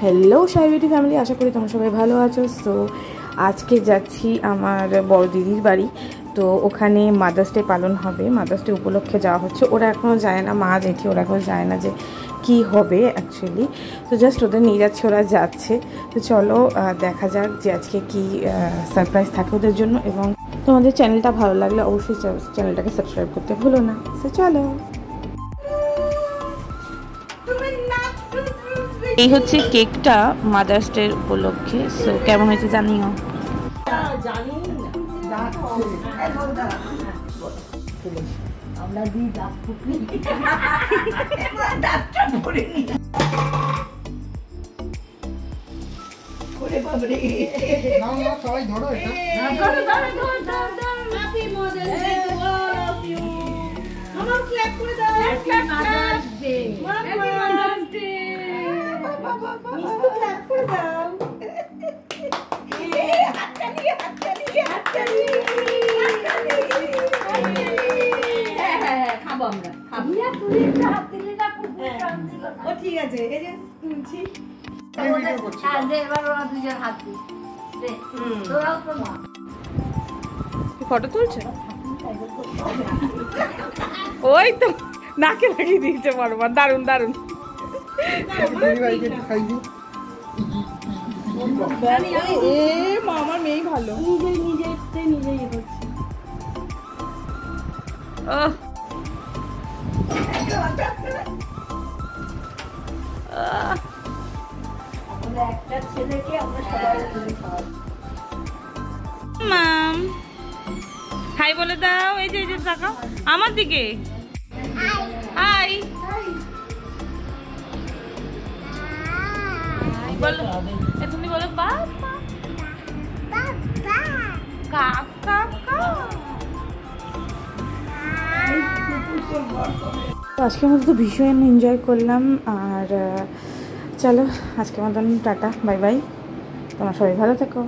Hello শাইবিউটি family, আশা করি তোমরা সবাই ভালো আছো। সো আজকে যাচ্ছি আমার বড় দিদির বাড়ি। তো ওখানে মাদার্স ডে পালন হবে, মাদার্স ডে উপলক্ষে যাওয়া হচ্ছে। ওরা এখনও যায় না, মা জেঠি ওরা এখনও যায় না যে কি হবে অ্যাকচুয়ালি। তো জাস্ট ওদের নিয়ে যাচ্ছে, ওরা যাচ্ছে। তো চলো দেখা যাক যে আজকে কি সারপ্রাইজ থাকে ওদের জন্য। এবং তোমাদের চ্যানেলটা ভালো লাগলে অবশ্যই চ্যানেলটাকে সাবস্ক্রাইব করতে ভুলো না। তো চলো, এই হচ্ছে কেকটা মাদার্স ডে উপলক্ষে। সো কেমন হয়েছে জানিও। সবাই ধরো এটা। আমার ক্ল্যাপ করে দাও। Mother's day, mother's day. মিষ্টি ক্ল্যাপ করে দাও। খাবো আমরা, খাবো। ও ঠিক আছে, এই যে তুলছি। ফটো তুলছে, ওই তো নাকে লাগিয়ে দিয়েছে বরাবর। দারুন দারুন। আমার মেয়েই ভালো, নিজেই করছে। একটা ছেলেকে আমরা সবাই মাম হাই বলে দাও। এই যে তাকাও আমার দিকে। হাই বলো, তুমি বলো বাবা কাকা। আজকের মতো তো ভীষণ এনজয় করলাম। আর চলো আজকের মতন টাটা, বাই বাই। তোমরা সবাই ভালো থেকো।